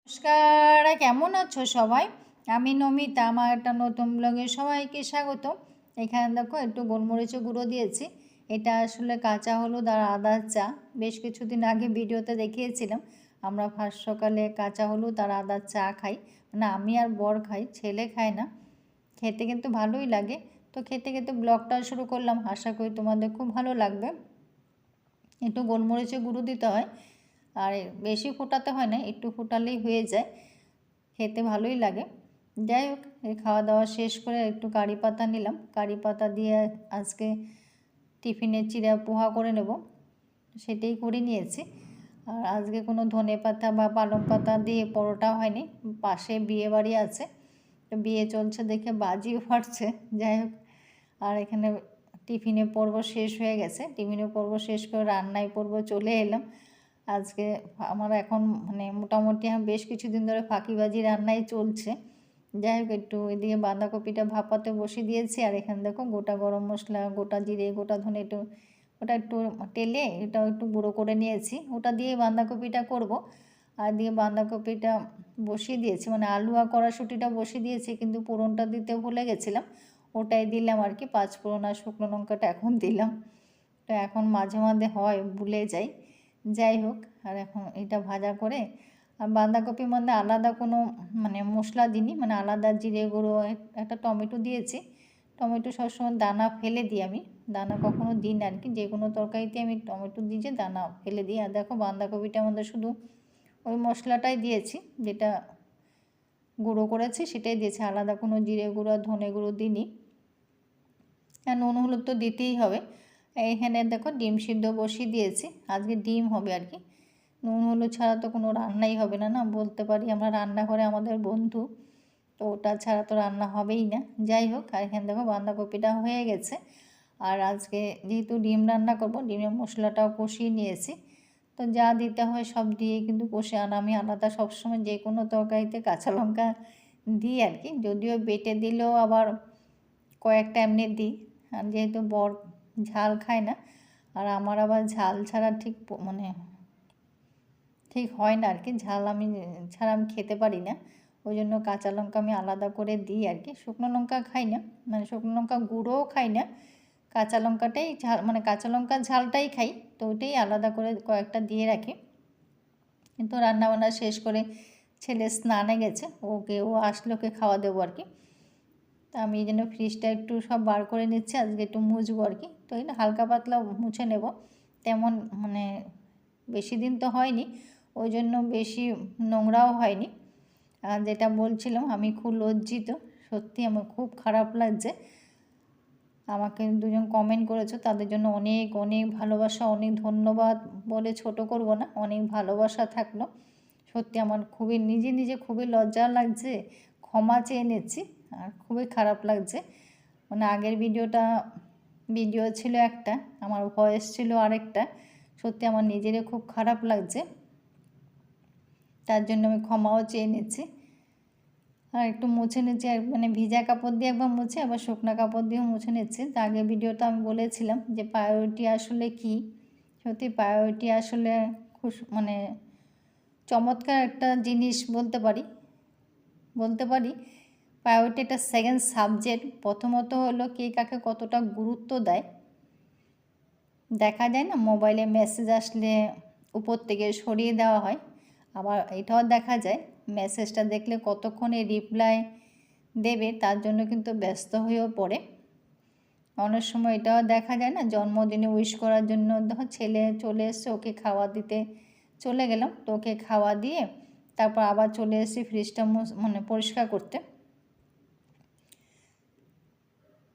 নমস্কার, কেমন আছো সবাই? আমি নমিতা, আমার একটা নতুন ব্লগে সবাইকে স্বাগত। এখানে দেখো একটু গোলমরিচের গুঁড়ো দিয়েছি। এটা আসলে কাঁচা হলুদ আর আদার চা। বেশ কিছুদিন আগে ভিডিওতে দেখিয়েছিলাম আমরা ফার্স্ট সকালে কাঁচা হলুদ আর আদার চা খাই। মানে আমি আর বর খাই, ছেলে খায় না। খেতে কিন্তু ভালোই লাগে। তো খেতে খেতে ব্লগটা শুরু করলাম, আশা করি তোমাদের খুব ভালো লাগবে। একটু গোলমরিচের গুঁড়ো দিতে হয়, আর বেশি ফোটাতে হয় না, একটু ফোটালেই হয়ে যায়, খেতে ভালোই লাগে। যাই হোক, এই খাওয়া দাওয়া শেষ করে একটু কারি পাতা নিলাম, কারি পাতা দিয়ে আজকে টিফিনের চিড়া পোহা করে নেব, সেটাই করে নিয়েছি। আর আজকে কোনো ধনে পাতা বা পালং পাতা দিয়ে পরোটা হয়নি, পাশে বিয়ে বাড়ি আছে, তো বিয়ে চলছে দেখে বাজিও ফাটছে। যাই হোক, আর এখানে টিফিনে পর্ব শেষ হয়ে গেছে, টিফিনে পর্ব শেষ করে রান্নায় পর্ব চলে এলাম। আজকে আমার এখন মানে মোটামুটি বেশ কিছুদিন ধরে ফাঁকিবাজি রান্নাই চলছে। যাই হোক, একটু এদিকে বাঁধাকপিটা ভাপাতে বসিয়ে দিয়েছি, আর এখানে দেখো গোটা গরম মশলা, গোটা জিরে, গোটা ধনে, ওটা একটু টেলে এটাও একটু গুঁড়ো করে নিয়েছি, ওটা দিয়ে বাঁধাকপিটা করব। আর দিয়ে বাঁধাকপিটা বসিয়ে দিয়েছি, মানে আলু আর কড়াশুঁটিটা বসিয়ে দিয়েছি, কিন্তু ফোড়নটা দিতে ভুলে গেছিলাম, ওটাই দিলাম আর কি। পাঁচ ফোড়ন আর শুকনো লঙ্কাটা এখন দিলাম, তো এখন মাঝে মাঝে হয় ভুলে যাই। যাই হোক, আর এখন এটা ভাজা করে, আর বাঁধাকপির মধ্যে আলাদা কোনো মানে মশলা দিইনি, মানে আলাদা জিরে গুঁড়ো, একটা টমেটো দিয়েছি। টমেটো সবসময় দানা ফেলে দিই আমি, দানা কখনো দিই না আর কি, যে কোনো তরকারিতে আমি টমেটো দিই যে দানা ফেলে দিই। আর দেখো বাঁধাকপিটার মধ্যে শুধু ওই মশলাটাই দিয়েছি, যেটা গুঁড়ো করেছি সেটাই দিয়েছি, আলাদা কোনো জিরে গুঁড়ো ধনে গুঁড়ো দিইনি। আর নুন হলুদ তো দিতেই হবে। এইখানে দেখো ডিম সিদ্ধ বসিয়ে দিয়েছি, আজকে ডিম হবে আর কি। নুন হলুদ ছাড়া তো কোনো রান্নাই হবে না, না বলতে পারি আমরা রান্নাঘরে আমাদের বন্ধু, তো ওটা ছাড়া তো রান্না হবেই না। যাই হোক, আর এখানে দেখো বাঁধাকপিটা হয়ে গেছে। আর আজকে যেহেতু ডিম রান্না করব, ডিমের মশলাটাও কষিয়ে নিয়েছি, তো যা দিতে হয় সব দিয়ে কিন্তু কষে। আর আমি আলাদা সবসময় যে কোনো তরকারিতে কাঁচা লঙ্কা দিই আর কি, যদিও বেটে দিলেও আবার কয়েকটা এমনি দিই। আর যেহেতু বর ঝাল খায় না, আর আমার আবার ঝাল ছাড়া মানে ঠিক হয় না আর কি, ঝাল আমি ছাড়া আমি খেতে পারি না, ওই জন্য কাঁচা লঙ্কা আমি আলাদা করে দিই আর কি। শুকনো লঙ্কা খাই না, মানে শুকনো লঙ্কা গুঁড়োও খাই না, কাঁচা লঙ্কাটাই ঝাল, মানে কাঁচা লঙ্কার ঝালটাই খাই, তো ওইটাই আলাদা করে কয়েকটা দিয়ে রাখি। কিন্তু রান্নাবান্না শেষ করে ছেলে স্নানে গেছে, ও আসলে ওকে খাওয়া দেবো আর কি। তা আমি এই জন্য ফ্রিজটা একটু সব বার করে নিচ্ছি, আজকে একটু মুছবো আর কি, তো এই হালকা পাতলা মুছে নেব, তেমন মানে বেশি দিন তো হয়নি, ওই জন্য বেশি নোংরাও হয়নি। আর যেটা বলছিলাম, আমি খুব লজ্জিত, সত্যি আমার খুব খারাপ লাগছে। আমাকে দুজন কমেন্ট করেছো, তাদের জন্য অনেক অনেক ভালোবাসা, অনেক ধন্যবাদ বলে ছোট করব না, অনেক ভালোবাসা থাকলো। সত্যি আমার খুবই নিজে নিজে খুবই লজ্জা লাগছে, ক্ষমা চেয়ে নিচ্ছি, আর খুবই খারাপ লাগছে। মানে আগের ভিডিও ছিল একটা, আমার ভয়েস ছিল আরেকটা, সত্যি আমার নিজেরই খুব খারাপ লাগছে, তার জন্য আমি ক্ষমাও চেয়ে নিচ্ছি। আর একটু মুছে নিচ্ছি, মানে ভিজা কাপড় দিয়ে একবার মুছে, আবার শুকনো কাপড় দিয়েও মুছে নিচ্ছি। তা আগের ভিডিওটা আমি বলেছিলাম যে প্রায়োরিটি আসলে কি, সত্যি প্রায়োরিটি আসলে খুব মানে চমৎকার একটা জিনিস বলতে পারি। প্রায়োরিটি একটা সেকেন্ড সাবজেক্ট। প্রথমত হলো কে কাকে কতটা গুরুত্ব দেয়। দেখা যায় না, মোবাইলে মেসেজ আসলে উপর থেকে সরিয়ে দেওয়া হয়, আবার এটাও দেখা যায় মেসেজটা দেখলে কতক্ষণে রিপ্লাই দেবে, তার জন্য কিন্তু ব্যস্ত হয়েও পড়ে। অনেক সময় এটাও দেখা যায় না, জন্মদিনে উইশ করার জন্য ধর ছেলে চলে এসছে, ওকে খাওয়া দিতে চলে গেলাম, তো ওকে খাওয়া দিয়ে তারপর আবার চলে এসেছি ফ্রিজটা মানে পরিষ্কার করতে।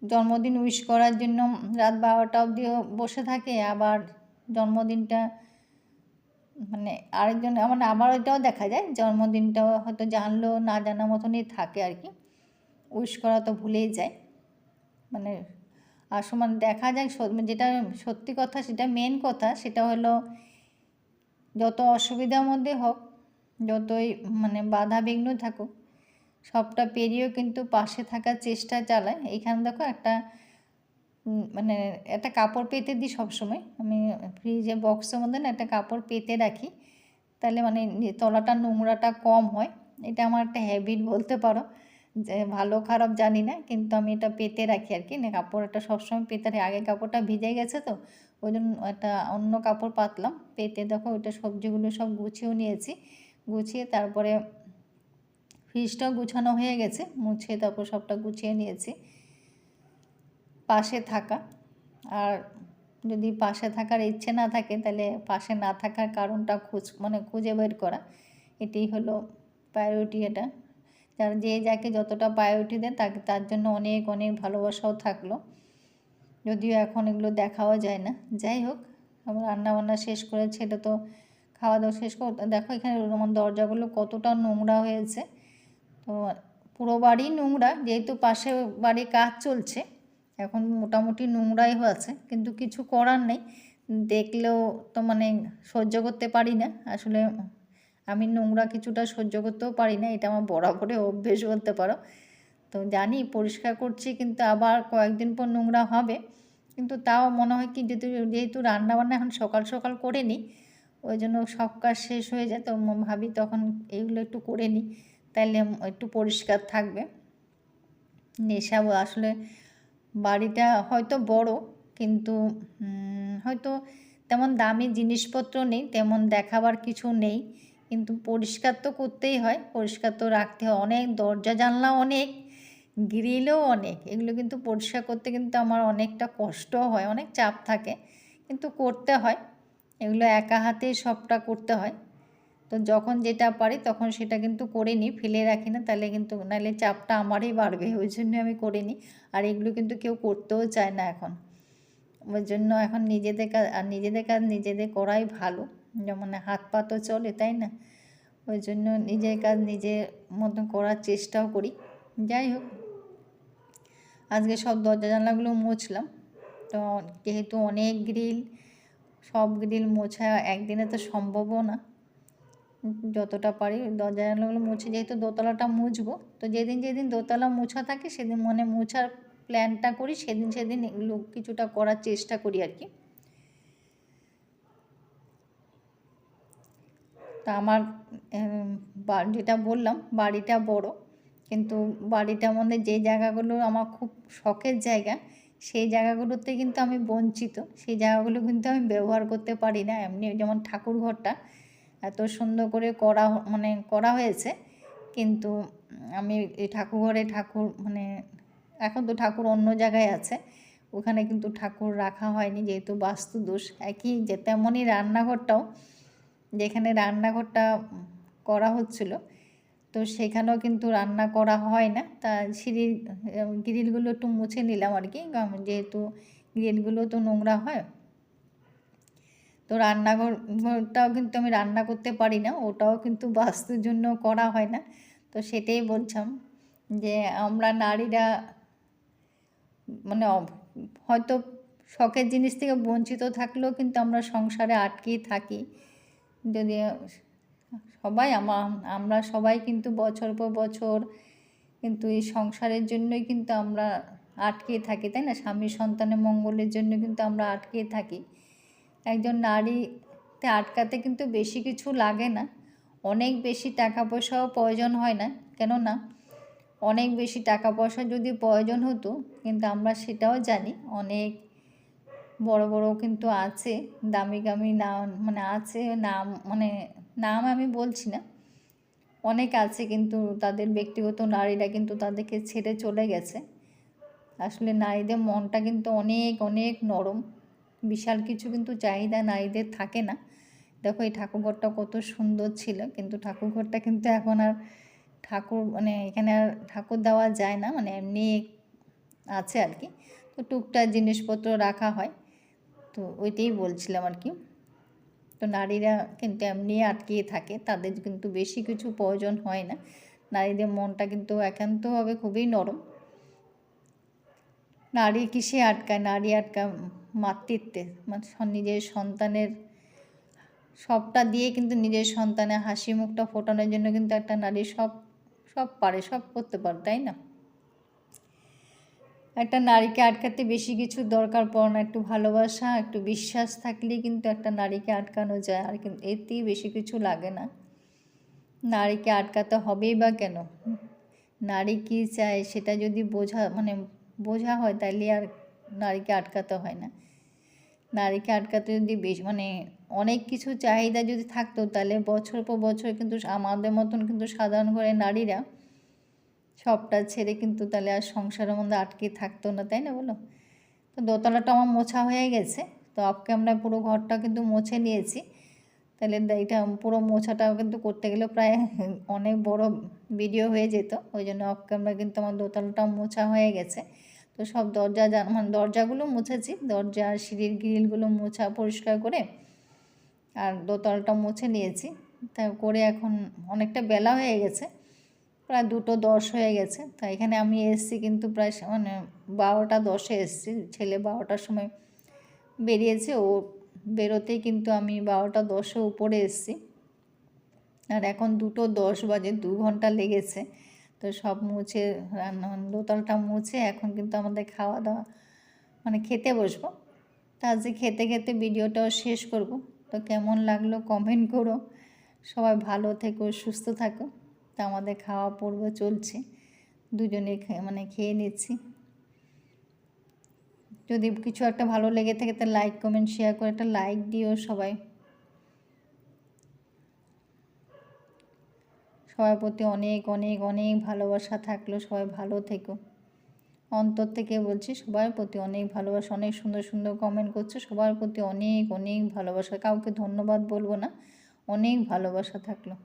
জন্মদিন উইশ করার জন্য রাত 12টা অবধিও বসে থাকে, আবার জন্মদিনটা মানে আরেকজন, মানে আবার ওইটাও দেখা যায় জন্মদিনটাও হয়তো জানলো না জানা মতনই থাকে আর কি, উইশ করা তো ভুলেই যায়। মানে আসলে দেখা যায় যেটা সত্যি কথা, সেটা মেন কথা, সেটা হলো যত অসুবিধার মধ্যে হোক, যতই মানে বাধা বিঘ্ন থাকুক, সবটা পেরিয়েও কিন্তু পাশে থাকার চেষ্টা চালায়। এইখানে দেখো একটা মানে একটা কাপড় পেতে দিই সবসময়, আমি ফ্রিজে বক্সের মধ্যে না একটা কাপড় পেতে রাখি, তাহলে মানে তলাটা নোংরাটা কম হয়। এটা আমার একটা হ্যাবিট বলতে পারো, যে ভালো খারাপ জানি না, কিন্তু আমি এটা পেতে রাখি আর কি। না কাপড়টা সবসময় পেতে রাখি, আগে কাপড়টা ভিজে গেছে তো ওই জন্য একটা অন্য কাপড় পাতলাম পেতে। দেখো ওইটা সবজিগুলো সব গুছিয়েও নিয়েছি, গুছিয়ে তারপরে ফ্রিজটাও গুছানো হয়ে গেছে, মুছে তারপর সবটা গুছিয়ে নিয়েছি। পাশে থাকা, আর যদি পাশে থাকার ইচ্ছে না থাকে তাহলে পাশে না থাকার কারণটা খুঁজে বের করা, এটাই হলো প্রায়োরিটি। এটা যার যে যাকে যতটা প্রায়োরিটি দেয় তাকে তার জন্য অনেক অনেক ভালোবাসাও থাকলো, যদিও এখন এগুলো দেখাও যায় না। যাই হোক, আমরা রান্নাবান্না শেষ করেছি, এটা তো খাওয়া দাওয়া শেষ করে দেখো এখানে আমার দরজাগুলো কতটা নোংরা হয়েছে। তো পুরো বাড়ি নোংরা, যেহেতু পাশে বাড়ি কাজ চলছে এখন মোটামুটি নোংরাই হয়েছে, কিন্তু কিছু করার নেই। দেখলেও তো মানে সহ্য করতে পারি না আসলে, আমি নোংরা কিছুটা সহ্য করতেও পারি না, এটা আমার বরাবরে অভ্যেস বলতে পারো। তো জানি পরিষ্কার করছি কিন্তু আবার কয়েকদিন পর নোংরা হবে, কিন্তু তাও মনে হয় কি যেহেতু রান্নাবান্না এখন সকাল সকাল করে নিই, ওই জন্য সব কাজ শেষ হয়ে যায়, তো ভাবি তখন এইগুলো একটু করে নিই, তাইলে একটু পরিষ্কার থাকবে। নেশাব আসলে বাড়িটা হয়তো বড়, কিন্তু হয়তো তেমন দামি জিনিসপত্র নেই, তেমন দেখাবার কিছু নেই, কিন্তু পরিষ্কার তো করতেই হয়, পরিষ্কার তো রাখতে হয়। অনেক দরজা জানলা অনেক, গ্রিলও অনেক, এগুলো কিন্তু পরিষ্কার করতে কিন্তু আমার অনেকটা কষ্ট হয়, অনেক চাপ থাকে, কিন্তু করতে হয়। এগুলো একা হাতেই সবটা করতে হয়। তো যখন যেটা পারি তখন সেটা কিন্তু করে নিই, ফেলে রাখি না, তাহলে কিন্তু নাহলে চাপটা আমারই বাড়বে, ওই জন্য আমি করে নিই। আর এগুলো কিন্তু কেউ করতেও চায় না এখন, ওই জন্য এখন নিজেদের কাজ নিজেদের করাই ভালো, যেমন হাত পা তো চলে, তাই না? ওই জন্য নিজের কাজ নিজের মতন করার চেষ্টাও করি। যাই হোক, আজকে সব দরজা জানলাগুলো মুছলাম, তো যেহেতু অনেক গ্রিল, সব গ্রিল মোছা একদিনে তো সম্ভবও না, যতটা পারি দরজা জানলাগুলো মুছে, যেহেতু দোতলাটা মুছবো, তো যেদিন যেদিন দোতলা মোছা থাকে সেদিন মানে মোছার প্ল্যানটা করি, সেদিন এগুলো কিছুটা করার চেষ্টা করি আর কি। তা আমার যেটা বললাম বাড়িটা বড়, কিন্তু বাড়িটার মধ্যে যে জায়গাগুলো আমার খুব শখের জায়গা, সেই জায়গাগুলোতে কিন্তু আমি বঞ্চিত, সেই জায়গাগুলো কিন্তু আমি ব্যবহার করতে পারি না। এমনি যেমন ঠাকুর ঘরটা এত সুন্দর করে করা হয়েছে, কিন্তু আমি এই ঠাকুর এখন তো ঠাকুর অন্য জায়গায় আছে, ওখানে কিন্তু ঠাকুর রাখা হয়নি, যেহেতু বাস্তু দোষ। একই যে তেমনই রান্নাঘরটাও, যেখানে রান্নাঘরটা করা হচ্ছিল, তো সেখানেও কিন্তু রান্না করা হয় না। তা সিঁড়ির গ্রিলগুলো একটু মুছে নিলাম আর কি, যেহেতু গ্রিলগুলো তো নোংরা হয়। তো রান্নাঘরটাও কিন্তু আমি রান্না করতে পারি না, ওটাও কিন্তু বাস্তুর জন্য করা হয় না। তো সেটাই বলছিলাম যে আমরা নারীরা মানে হয়তো শখের জিনিস থেকে বঞ্চিত থাকলেও কিন্তু আমরা সংসারে আটকেই থাকি। যদি আমরা সবাই কিন্তু বছর পর বছর কিন্তু এই সংসারের জন্যই কিন্তু আমরা আটকে থাকি, তাই না? স্বামী সন্তানের মঙ্গলের জন্য কিন্তু আমরা আটকে থাকি। একজন নারীতে আটকাতে কিন্তু বেশি কিছু লাগে না, অনেক বেশি টাকা পয়সাও প্রয়োজন হয় না, কেননা অনেক বেশি টাকা পয়সা যদি প্রয়োজন হতো, কিন্তু আমরা সেটাও জানি অনেক বড় বড় কিন্তু আছে, দামি দামি নাম আছে, নাম আমি বলছি না, অনেক আছে, কিন্তু তাদের ব্যক্তিগত নারীরা কিন্তু তাদেরকে ছেড়ে চলে গেছে। আসলে নারীদের মনটা কিন্তু অনেক অনেক নরম, বিশাল কিছু কিন্তু চাহিদা নারীদের থাকে না। দেখো এই ঠাকুরঘরটা কত সুন্দর ছিল, কিন্তু ঠাকুরঘরটা কিন্তু এখন আর এখানে আর ঠাকুর দেওয়া যায় না, এমনি আছে আর কি। তো টুকটাক জিনিসপত্র রাখা হয়, তো ওইটাই বলছিলাম আর কি। তো নারীরা কিন্তু এমনি আটকিয়ে থাকে, তাদের কিন্তু বেশি কিছু প্রয়োজন হয় না। নারীদের মনটা কিন্তু একান্তভাবে খুবই নরম। নারী কিসে আটকায়? নারী আটকায় মাতৃত্বে, নিজের সন্তানের সবটা দিয়ে কিন্তু নিজের সন্তানের হাসি মুখটা ফোটানোর জন্য কিন্তু একটা নারী সব পারে, সব করতে পারে, তাই না? একটা নারীকে আটকাতে বেশি কিছু দরকার পড়ে না, একটু ভালোবাসা একটু বিশ্বাস থাকলেই কিন্তু একটা নারীকে আটকানো যায়, আর কিন্তু এতেই বেশি কিছু লাগে না। নারীকে আটকাতে হবেই বা কেন? নারী কী চায় সেটা যদি বোঝা হয় তাহলে আর নারীকে আটকাতে হয় না। নারীকে আটকাতে যদি অনেক কিছু চাহিদা যদি থাকতো তাহলে বছর পর বছর কিন্তু আমাদের মতন কিন্তু সাধারণ ঘরের নারীরা সবটা ছেড়ে কিন্তু তাহলে আর সংসারের মধ্যে আটকে থাকতো না, তাই না বলো? তো দোতলাটা আমার মোছা হয়ে গেছে, তো অফ ক্যামেরায় পুরো ঘরটা কিন্তু মুছে নিয়েছি। তাহলে এটা পুরো মোছাটাও কিন্তু করতে গেলে প্রায় অনেক বড় ভিডিও হয়ে যেত, ওই জন্য অফ ক্যামেরা কিন্তু আমার দোতলাটাও মোছা হয়ে গেছে। তো সব দরজাগুলো মুছেছি, দরজা আর সিঁড়ির গ্রিলগুলো মোছা পরিষ্কার করে আর দোতলাটা মুছে নিয়েছি। তা করে এখন অনেকটা বেলা হয়ে গেছে, প্রায় 2:10 হয়ে গেছে। তা এখানে আমি এসেছি কিন্তু প্রায় 12:10 এসেছি, ছেলে 12টার সময় বেরিয়েছে, ও বেরোতেই কিন্তু আমি 12:10 উপরে এসেছি। আর এখন 2:10 বাজে, 2 ঘন্টা লেগেছে। তো সব মুছে দোতলাটা মুছে এখন কিন্তু আমাদের খাওয়া দাওয়া খেতে বসবো। তা আজকে খেতে খেতে ভিডিওটাও শেষ করব। তো কেমন লাগলো কমেন্ট করো। সবাই ভালো থেকো, সুস্থ থাকো। তা আমাদের খাওয়া পর্ব চলছে, দুজনে খেয়ে নিচ্ছি। যদি কিছু একটা ভালো লেগে থাকে তাহলে লাইক কমেন্ট শেয়ার করে একটা লাইক দিও সবাই। সবার প্রতি অনেক অনেক অনেক ভালোবাসা থাকলো, সবাই ভালো থেকো। অন্তর থেকে বলছি, সবার প্রতি অনেক ভালোবাসা, অনেক সুন্দর সুন্দর কমেন্ট করছো, সবার প্রতি অনেক অনেক ভালোবাসা, কাউকে ধন্যবাদ বলবো না, অনেক ভালোবাসা থাকলো।